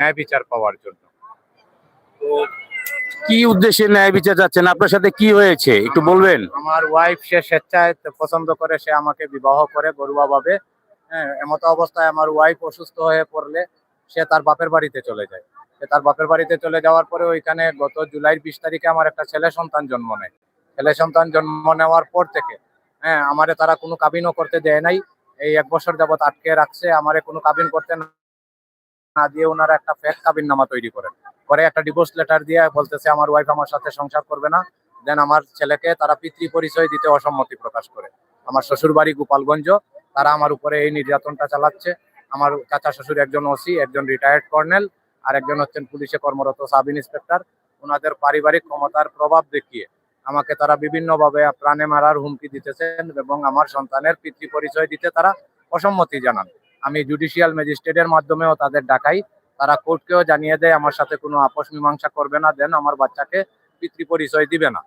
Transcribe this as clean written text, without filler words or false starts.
ন্যায় বিচার পাওয়ার জন্য। তো কি উদ্দেশ্যে ন্যায় বিচার চাচ্ছেন? আপনার সাথে কি হয়েছে একটু বলবেন? আমার ওয়াইফ সে স্বেচ্ছায় পছন্দ করে সে আমাকে বিবাহ করে ঘরোয়া ভাবে। হ্যাঁ, এমতো অবস্থায় আমার ওয়াইফ অসুস্থ হয়ে পড়লে সে তার বাপের বাড়িতে চলে যায়। সে তার বাপের বাড়িতে চলে যাওয়ার পরে ওইখানে গত জুলাইয়ের 20 তারিখে আমার একটা ছেলে সন্তান জন্ম নেয়। ছেলে সন্তান জন্ম নেওয়ার পর থেকে হ্যাঁ, আমারে তারা কোনো কাবিনও করতে দেয় নাই। এই 1 বছর যাবত আটকে রাখছে। আমারে কোনো কাবিন করতে না দিয়ে ওনারা একটা ফেক কাবিননামা তৈরি করেন। পরে একটা ডিভোর্স লেটার দিয়ে বলতেছে আমার ওয়াইফ আমার সাথে সংসার করবে না। দেন আমার ছেলেকে তারা পিতৃ পরিচয় দিতে অসম্মতি প্রকাশ করে। আমার শ্বশুর বাড়ি গোপালগঞ্জ। তারা আমার উপরে এই নির্যাতনটা চালাচ্ছে। আমার চাচা শ্বশুর একজন ওসি, একজন রিটায়ার্ড কর্নেল, আর একজন হচ্ছেন পুলিশে কর্মরত সাব ইন্সপেক্টর। ওনাদের পারিবারিক ক্ষমতার প্রভাব দেখিয়ে আমাকে তারা বিভিন্নভাবে প্রাণে মারার হুমকি দিতেছেন এবং আমার সন্তানের পিতৃ পরিচয় দিতে তারা অসম্মতি জানান। আমি জুডিশিয়াল ম্যাজিস্ট্রেটের মাধ্যমেও তাদের ডাকাই। তারা কোর্টকেও জানিয়ে দেয় আমার সাথে কোনো আপোষ মীমাংসা করবে না, দেন আমার বাচ্চাকে পিতৃ পরিচয় দিবে না।